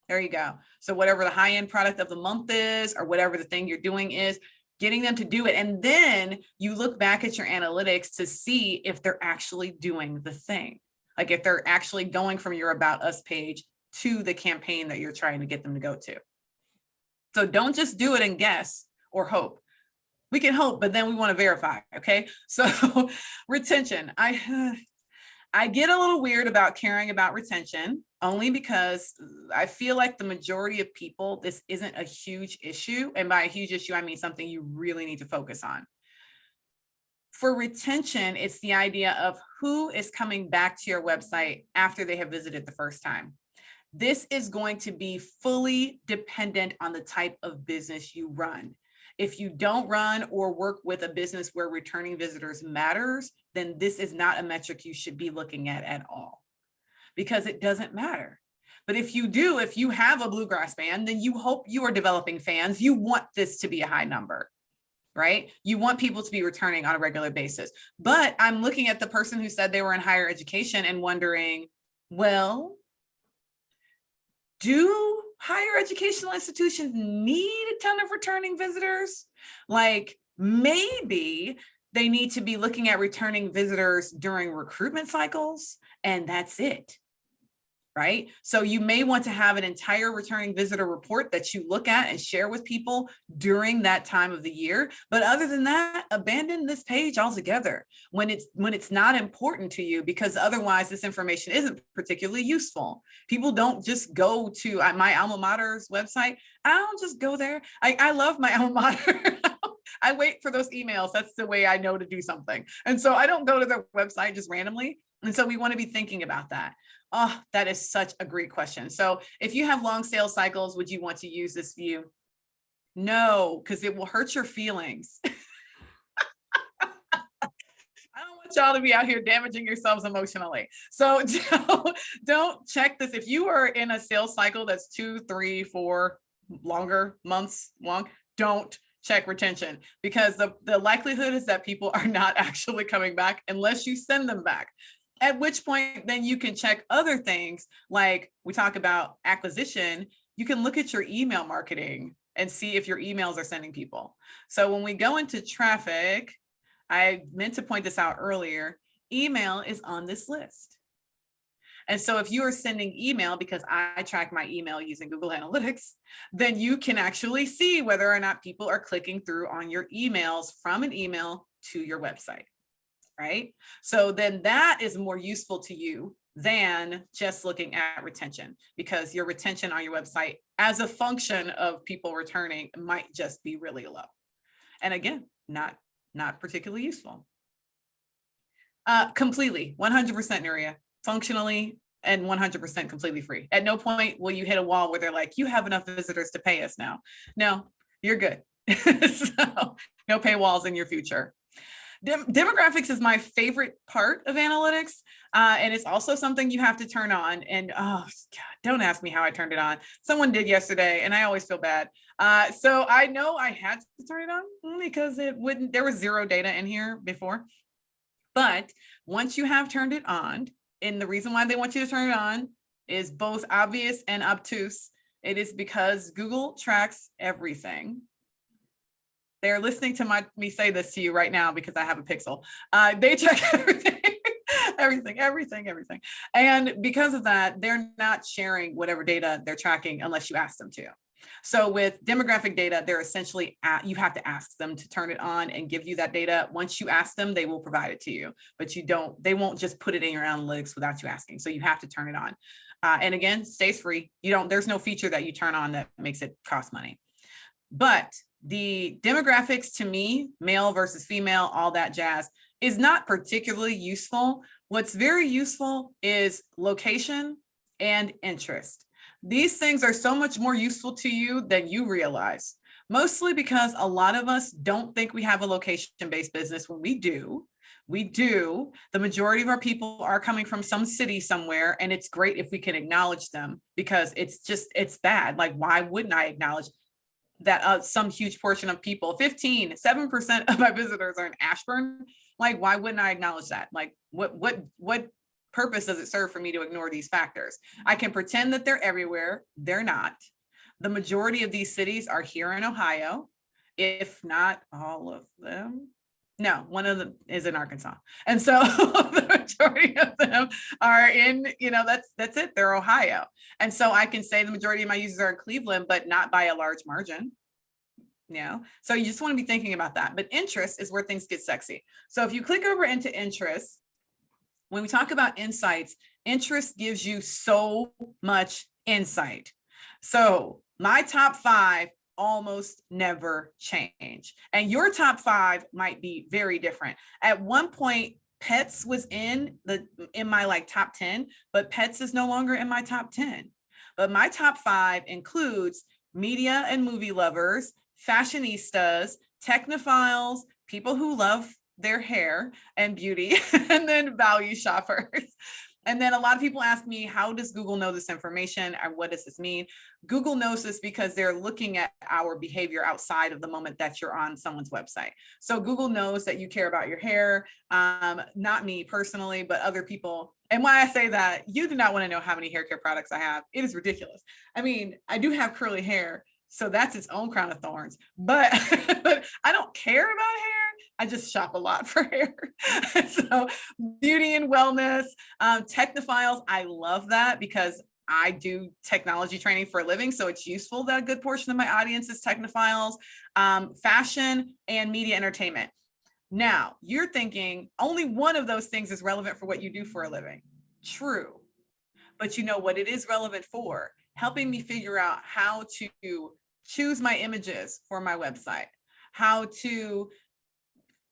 There you go. So whatever the high-end product of the month is, or whatever the thing you're doing is, getting them to do it. And then you look back at your analytics to see if they're actually doing the thing. Like if they're actually going from your About Us page to the campaign that you're trying to get them to go to. So don't just do it and guess or hope. We can hope, but then we want to verify. Okay. So retention, I get a little weird about caring about retention, only because I feel like the majority of people, this isn't a huge issue. And by a huge issue, I mean something you really need to focus on. For retention, it's the idea of who is coming back to your website after they have visited the first time. This is going to be fully dependent on the type of business you run. If you don't run or work with a business where returning visitors matters, then this is not a metric you should be looking at all, because it doesn't matter. But if you do, if you have a bluegrass band, then you hope you are developing fans. You want this to be a high number, right? You want people to be returning on a regular basis. But I'm looking at the person who said they were in higher education and wondering, well, do higher educational institutions need a ton of returning visitors? Like, maybe they need to be looking at returning visitors during recruitment cycles, and that's it, right? So you may want to have an entire returning visitor report that you look at and share with people during that time of the year. But other than that, abandon this page altogether when it's not important to you, because otherwise this information isn't particularly useful. People don't just go to my alma mater's website. I don't just go there. I love my alma mater. I wait for those emails. That's the way I know to do something. And so I don't go to their website just randomly. And so we want to be thinking about that. Oh, that is such a great question. So if you have long sales cycles, would you want to use this view? No, because it will hurt your feelings. I don't want y'all to be out here damaging yourselves emotionally. So don't check this. If you are in a sales cycle that's 2, 3, 4 longer months long, don't check retention, because the likelihood is that people are not actually coming back unless you send them back. At which point, then you can check other things, like we talk about acquisition. You can look at your email marketing and see if your emails are sending people. So when we go into traffic, I meant to point this out earlier, email is on this list. And so if you are sending email, because I track my email using Google Analytics, then you can actually see whether or not people are clicking through on your emails from an email to your website, right? So then that is more useful to you than just looking at retention, because your retention on your website as a function of people returning might just be really low. And again, not particularly useful. Completely, 100% Nuria. Functionally and 100% completely free. At no point will you hit a wall where they're like, you have enough visitors to pay us now. No, you're good. So no paywalls in your future. Demographics is my favorite part of analytics. And it's also something you have to turn on. And oh God, don't ask me how I turned it on. Someone did yesterday and I always feel bad. So I know I had to turn it on because there was zero data in here before. But once you have turned it on, and the reason why they want you to turn it on is both obvious and obtuse. It is because Google tracks everything. They're listening to me say this to you right now because I have a Pixel. They check everything, everything. And because of that, they're not sharing whatever data they're tracking unless you ask them to. So with demographic data, they're essentially you have to ask them to turn it on and give you that data. Once you ask them, they will provide it to you, but they won't just put it in your analytics without you asking. So you have to turn it on. And again, stays free. There's no feature that you turn on that makes it cost money. But the demographics, to me, male versus female, all that jazz, is not particularly useful. What's very useful is location and interest. These things are so much more useful to you than you realize, mostly because a lot of us don't think we have a location-based business when we do. We do. The majority of our people are coming from some city somewhere, and it's great if we can acknowledge them, because it's bad. Like, why wouldn't I acknowledge that some huge portion of people, 7% of my visitors are in Ashburn? Like, why wouldn't I acknowledge that? Like, what purpose does it serve for me to ignore these factors? I can pretend that they're everywhere. They're not. The majority of these cities are here in Ohio, if not all of them. No, one of them is in Arkansas. And so the majority of them are in, that's it. They're Ohio. And so I can say the majority of my users are in Cleveland, but not by a large margin. So you just want to be thinking about that. But interest is where things get sexy. So if you click over into interest, when we talk about insights, interest gives you so much insight. So my top 5 almost never change. And your top 5 might be very different. At one point, pets was in my like top 10, but pets is no longer in my top 10. But my top 5 includes media and movie lovers, fashionistas, technophiles, people who love their hair and beauty, and then value shoppers. And then a lot of people ask me, how does Google know this information? And what does this mean? Google knows this because they're looking at our behavior outside of the moment that you're on someone's website. So Google knows that you care about your hair, not me personally, but other people. And why I say that, you do not want to know how many hair care products I have. It is ridiculous. I mean, I do have curly hair, so that's its own crown of thorns, but, but I don't care about hair. I just shop a lot for hair. So beauty and wellness, technophiles, I love that because I do technology training for a living. So it's useful that a good portion of my audience is technophiles, fashion, and media entertainment. Now you're thinking only one of those things is relevant for what you do for a living. True. But you know what it is relevant for? Helping me figure out how to choose my images for my website, how to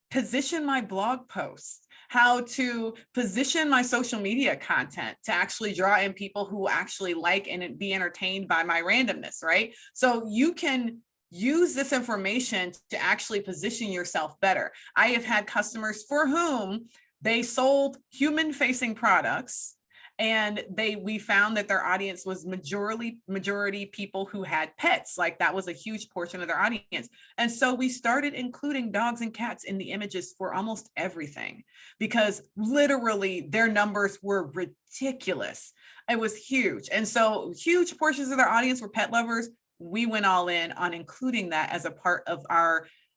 position my blog posts, how to position my social media content to actually draw in people who actually like and be entertained by my randomness, right? So you can use this information to actually position yourself better. I have had customers for whom they sold human-facing products, and we found that their audience was majority people who had pets. Like that was a huge portion of their audience. And so we started including dogs and cats in the images for almost everything, because literally their numbers were ridiculous. It was huge. And so huge portions of their audience were pet lovers. We went all in on including that as a part of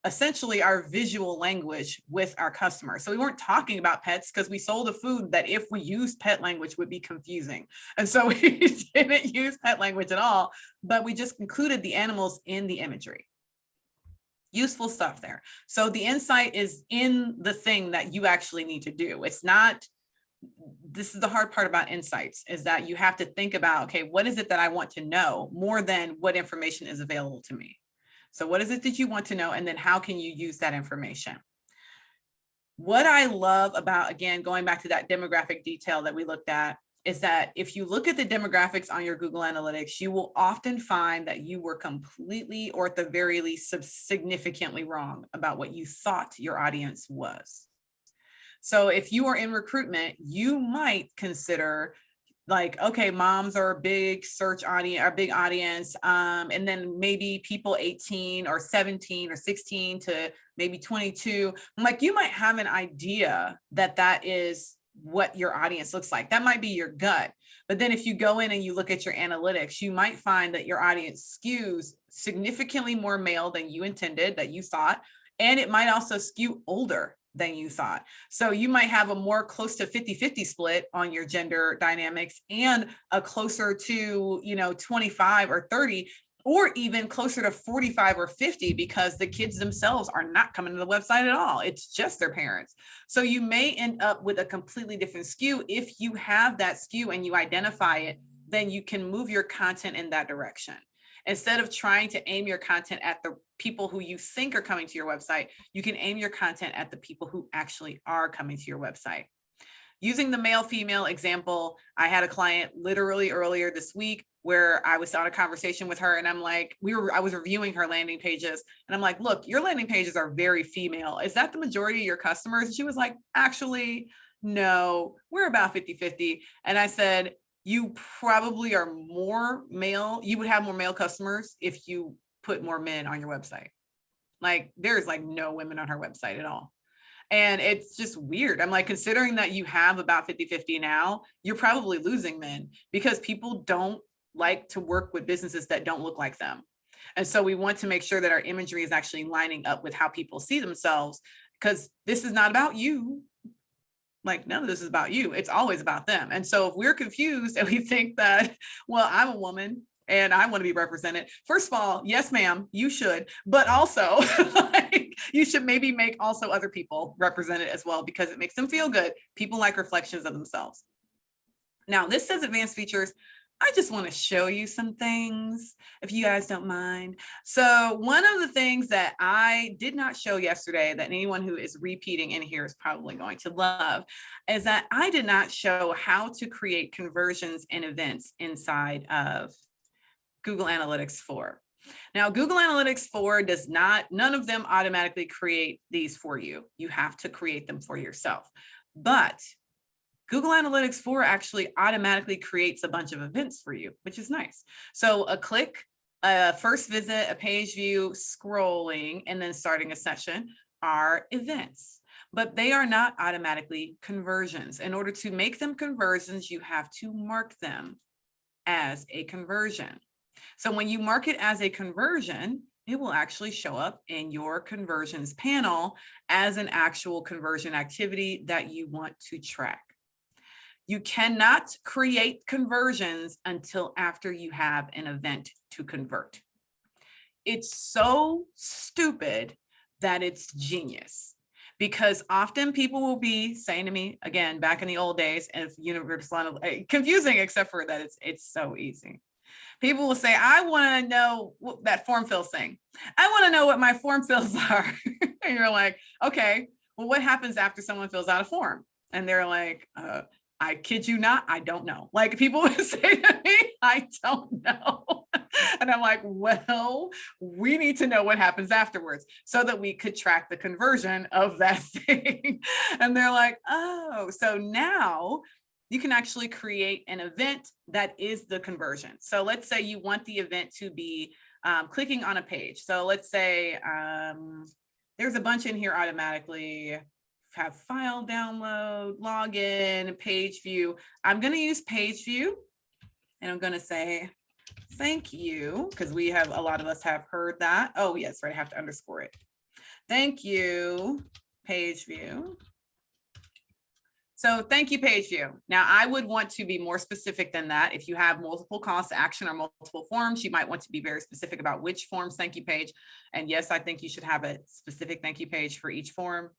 essentially our visual language with our customers. So we weren't talking about pets because we sold a food that if we used pet language would be confusing. And so we didn't use pet language at all, but we just included the animals in the imagery. Useful stuff there. So the insight is in the thing that you actually need to do. It's not, this is the hard part about insights, is that you have to think about, okay, what is it that I want to know more than what information is available to me? So what is it that you want to know? And then how can you use that information? What I love about, again, going back to that demographic detail that we looked at, is that if you look at the demographics on your Google Analytics, you will often find that you were completely, or at the very least, significantly wrong about what you thought your audience was. So if you are in recruitment, you might consider like, okay, moms are a big search audience, our big audience. And then maybe people 18 or 17 or 16 to maybe 22. Like you might have an idea that that is what your audience looks like. That might be your gut. But then if you go in and you look at your analytics, you might find that your audience skews significantly more male than you intended, that you thought. And it might also skew older than you thought. So you might have a more close to 50-50 split on your gender dynamics, and a closer to, 25 or 30, or even closer to 45 or 50, because the kids themselves are not coming to the website at all. It's just their parents. So you may end up with a completely different skew. If you have that skew and you identify it, then you can move your content in that direction. Instead of trying to aim your content at the people who you think are coming to your website, you can aim your content at the people who actually are coming to your website. Using the male-female example, I had a client literally earlier this week where I was on a conversation with her, and I'm like, I was reviewing her landing pages, and I'm like, look, your landing pages are very female. Is that the majority of your customers? And she was like, actually, no, we're about 50-50. And I said, you probably are more male. You would have more male customers if you put more men on your website. Like there's like no women on her website at all. And it's just weird. I'm like, considering that you have about 50-50 now, you're probably losing men, because people don't like to work with businesses that don't look like them. And so we want to make sure that our imagery is actually lining up with how people see themselves, because this is not about you. Like none of this is about you. It's always about them. And so if we're confused and we think that, well, I'm a woman and I want to be represented. First of all, yes, ma'am, you should, but also like, you should maybe make also other people represented as well, because it makes them feel good. People like reflections of themselves. Now, this says advanced features. I just want to show you some things, if you guys don't mind. So one of the things that I did not show yesterday that anyone who is repeating in here is probably going to love is that I did not show how to create conversions and events inside of Google Analytics 4. Now, Google Analytics 4 does not, none of them automatically create these for you. You have to create them for yourself. But Google Analytics 4 actually automatically creates a bunch of events for you, which is nice. So a click, a first visit, a page view, scrolling, and then starting a session are events, but they are not automatically conversions. In order to make them conversions, you have to mark them as a conversion. So when you mark it as a conversion, it will actually show up in your conversions panel as an actual conversion activity that you want to track. You cannot create conversions until after you have an event to convert. It's so stupid that it's genius, because often people will be saying to me, again, back in the old days of universal, confusing, except for that it's so easy. People will say, I want to know what that form fills thing. I want to know what my form fills are. And you're like, okay, well, what happens after someone fills out a form? And they're like, I kid you not, I don't know. Like, people would say to me, I don't know. And I'm like, well, we need to know what happens afterwards so that we could track the conversion of that thing. And they're like, oh, so now you can actually create an event that is the conversion. So let's say you want the event to be clicking on a page. So let's say there's a bunch in here automatically. Have file download, login, page view. I'm going to use page view, and I'm going to say thank you, because we have, a lot of us have heard that. Oh yes, right, I have to underscore it. Thank you, page view. So thank you, page view. Now I would want to be more specific than that. If you have multiple calls to action or multiple forms, you might want to be very specific about which forms thank you page. And yes, I think you should have a specific thank you page for each form.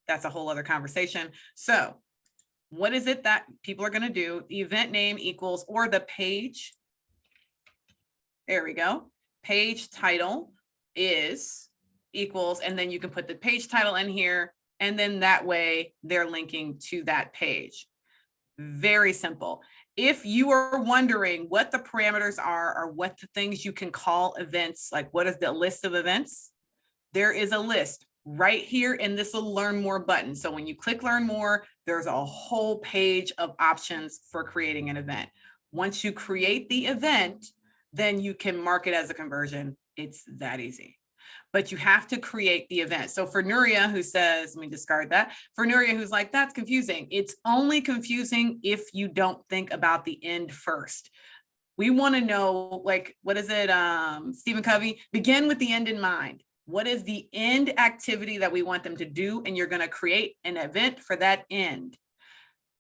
That's a whole other conversation. So what is it that people are going to do? The event name equals, or the page. There we go. Page title is equals, and then you can put the page title in here. And then that way they're linking to that page. Very simple. If you are wondering what the parameters are, or what the things you can call events, like what is the list of events, there is a list right here in this little learn more button. So when you click learn more, there's a whole page of options for creating an event. Once you create the event, then you can mark it as a conversion. It's that easy. But you have to create the event. So for Nuria, who says, let me discard that. For Nuria, who's like, that's confusing. It's only confusing if you don't think about the end first. We want to know, like, what is it? Stephen Covey, begin with the end in mind. What is the end activity that we want them to do? And you're going to create an event for that end.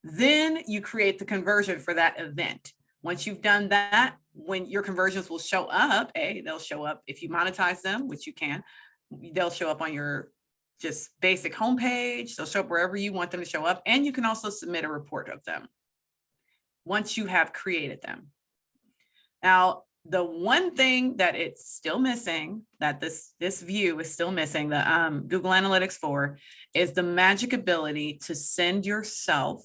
Then you create the conversion for that event. Once you've done that, when your conversions will show up, they'll show up if you monetize them, which you can. They'll show up on your just basic homepage. They'll show up wherever you want them to show up. And you can also submit a report of them once you have created them. Now, the one thing that it's still missing, that this view is still missing, the Google Analytics 4, is the magic ability to send yourself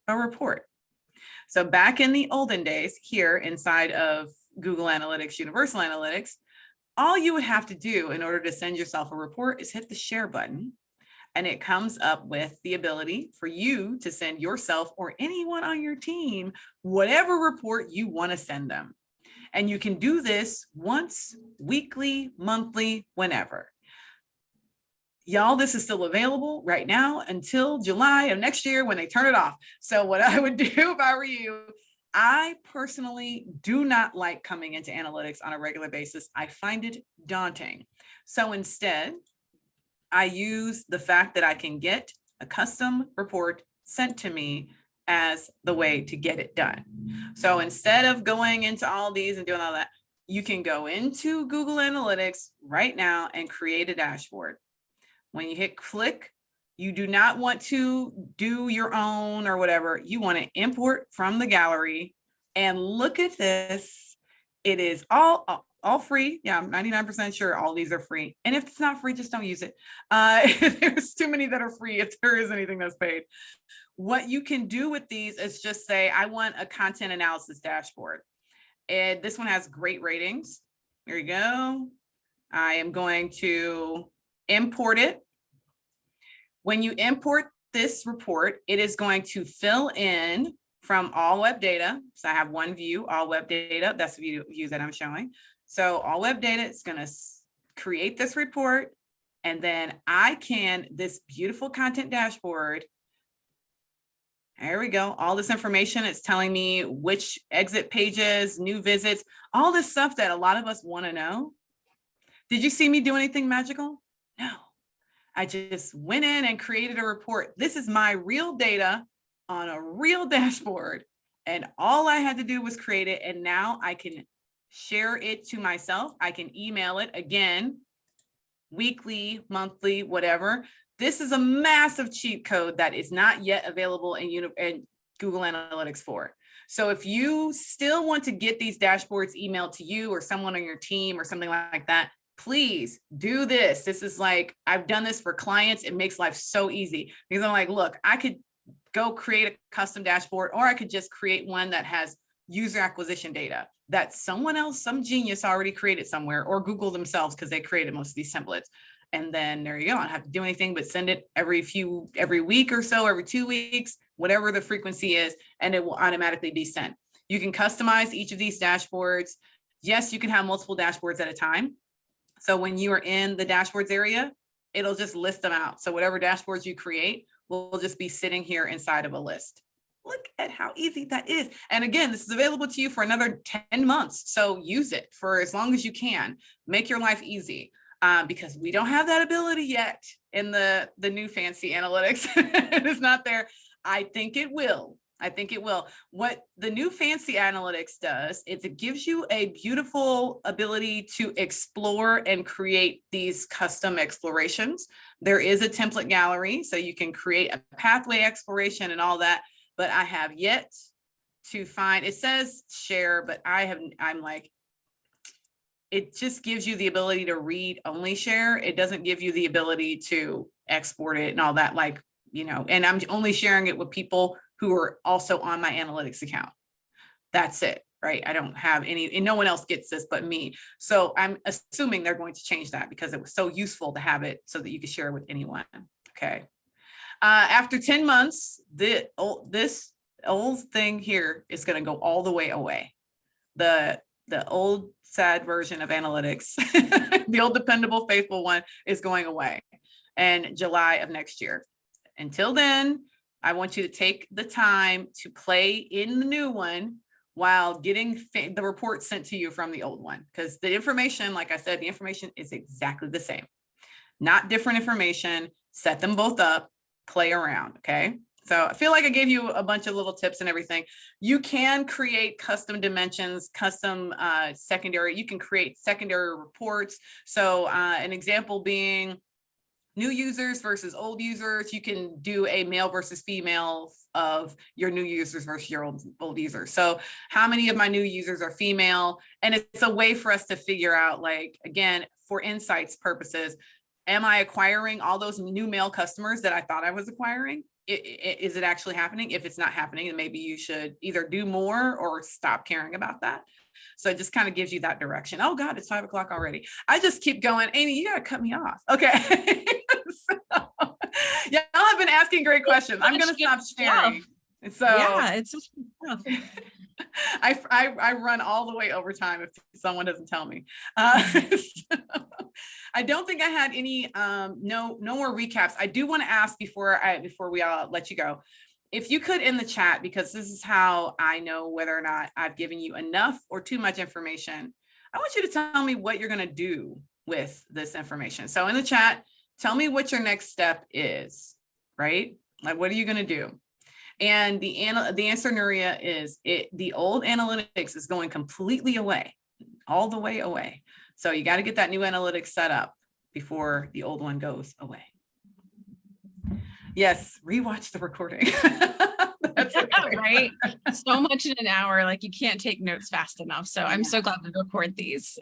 a report. So back in the olden days, here inside of Google Analytics, Universal Analytics, all you would have to do in order to send yourself a report is hit the share button, and it comes up with the ability for you to send yourself or anyone on your team whatever report you want to send them. And you can do this once, weekly, monthly, whenever. Y'all, this is still available right now until July of next year when they turn it off. So what I would do if I were you, I personally do not like coming into analytics on a regular basis. I find it daunting. So instead, I use the fact that I can get a custom report sent to me as the way to get it done. So instead of going into all these and doing all that, you can go into Google Analytics right now and create a dashboard. When you hit click, you do not want to do your own or whatever. You want to import from the gallery And look at this. It is all free. Yeah, I'm 99% sure all these are free. And if it's not free, just don't use it. There's too many that are free if there is anything that's paid. What you can do with these is just say, I want a content analysis dashboard. And this one has great ratings. There you go. I am going to import it. When you import this report, it is going to fill in from all web data. So I have one view, all web data. That's the view that I'm showing. So all web data is going to create this report. And then this beautiful content dashboard. There we go. All this information, it's telling me which exit pages, new visits, all this stuff that a lot of us want to know. Did you see me do anything magical? No. I just went in and created a report. This is my real data on a real dashboard. And all I had to do was create it. And now I can share it to myself. I can email it again, weekly, monthly, whatever. This is a massive cheat code that is not yet available in Google Analytics 4. So if you still want to get these dashboards emailed to you or someone on your team or something like that, please do this. This is like, I've done this for clients. It makes life so easy because I'm like, look, I could go create a custom dashboard, or I could just create one that has user acquisition data that someone else, some genius already created somewhere, or Google themselves because they created most of these templates. And then there you go. I don't have to do anything but send it every week or so, every 2 weeks, whatever the frequency is, and it will automatically be sent. You can customize each of these dashboards. Yes, you can have multiple dashboards at a time. So when you are in the dashboards area, it'll just list them out. So whatever dashboards you create will just be sitting here inside of a list. Look at how easy that is. And again, this is available to you for another 10 months. So use it for as long as you can. Make your life easy. Because we don't have that ability yet in the new fancy analytics. It's not there. I think it will. What the new fancy analytics does is it gives you a beautiful ability to explore and create these custom explorations. There is a template gallery, so you can create a pathway exploration and all that, but I have yet to find, it says share, but I'm like, it just gives you the ability to read only share. It doesn't give you the ability to export it and all that, like, and I'm only sharing it with people who are also on my analytics account. That's it, right? I don't have any, and no one else gets this but me. So I'm assuming they're going to change that because it was so useful to have it so that you could share it with anyone. Okay. After 10 months, this old thing here is going to go all the way away. The old sad version of analytics, the old dependable, faithful one is going away in July of next year. Until then, I want you to take the time to play in the new one while getting the report sent to you from the old one. Because the information, like I said, the information is exactly the same. Not different information. Set them both up, play around, okay? So I feel like I gave you a bunch of little tips and everything. You can create custom dimensions, custom secondary. You can create secondary reports. So an example being new users versus old users. You can do a male versus female of your new users versus your old users. So how many of my new users are female? And it's a way for us to figure out, like, again, for insights purposes, am I acquiring all those new male customers that I thought I was acquiring? Is it actually happening? If it's not happening, then maybe you should either do more or stop caring about that. So it just kind of gives you that direction. Oh God, it's 5 o'clock already. I just keep going. Amy, you got to cut me off. Okay. So, yeah, y'all have been asking great questions. I'm going to stop sharing. So yeah, it's just tough. I run all the way over time if someone doesn't tell me. So, I don't think I had any no more recaps. I do want to ask before we let you go, if you could in the chat, because this is how I know whether or not I've given you enough or too much information. I want you to tell me what you're going to do with this information. So in the chat, tell me what your next step is, right? Like, what are you going to do? And the answer, Nuria, is the old analytics is going completely away, all the way away. So you got to get that new analytics set up before the old one goes away. Yes, rewatch the recording. That's okay. Right? So much in an hour, like you can't take notes fast enough. So I'm so glad to record these.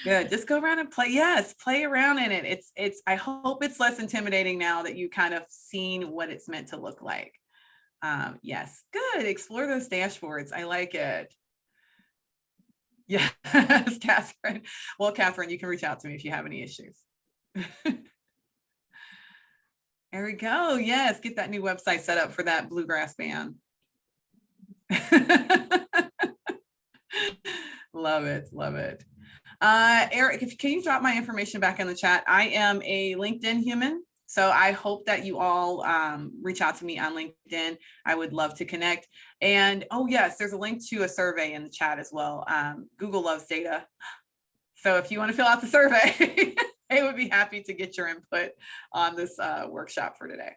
Good. Just go around and play. Yes, play around in it. I hope it's less intimidating now that you kind of seen what it's meant to look like. Yes, good. Explore those dashboards. I like it. Yes, Catherine. Well, Catherine, you can reach out to me if you have any issues. There we go. Yes, get that new website set up for that bluegrass band. Love it. Love it. Eric, can you drop my information back in the chat? I am a LinkedIn human, so I hope that you all reach out to me on LinkedIn. I would love to connect. And oh yes, there's a link to a survey in the chat as well. Google loves data. So if you want to fill out the survey, I would be happy to get your input on this workshop for today.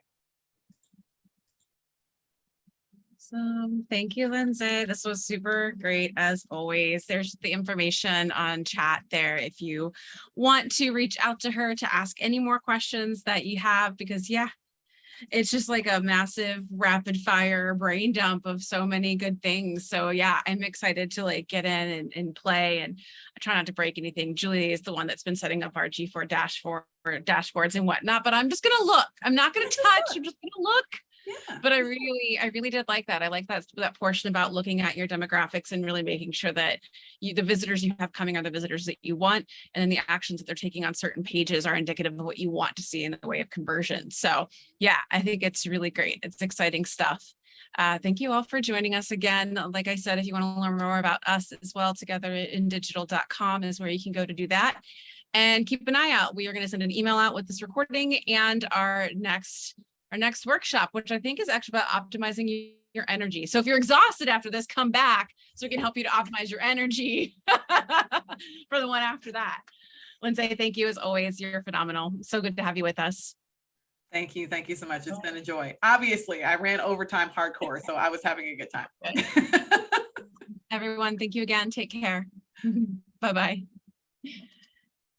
Thank you, Lindsay. This was super great as always. There's the information on chat there if you want to reach out to her to ask any more questions that you have, because yeah, it's just like a massive rapid fire brain dump of so many good things. So yeah, I'm excited to like get in and play, and I try not to break anything. Julie is the one that's been setting up our G4 dashboards and whatnot, but I'm just going to look. I'm not going to touch. I'm just going to look. Yeah. But I really did like that. I like that portion about looking at your demographics and really making sure that the visitors you have coming are the visitors that you want. And then the actions that they're taking on certain pages are indicative of what you want to see in the way of conversion. So yeah, I think it's really great. It's exciting stuff. Thank you all for joining us again. Like I said, if you want to learn more about us as well, togetherindigital.com is where you can go to do that. And keep an eye out. We are going to send an email out with this recording and our next workshop, which I think is actually about optimizing your energy. So if you're exhausted after this, come back so we can help you to optimize your energy for the one after that. Lindsay, thank you as always. You're phenomenal. So good to have you with us. Thank you. Thank you so much. It's been a joy. Obviously, I ran overtime hardcore, so I was having a good time. Everyone, thank you again. Take care. Bye-bye.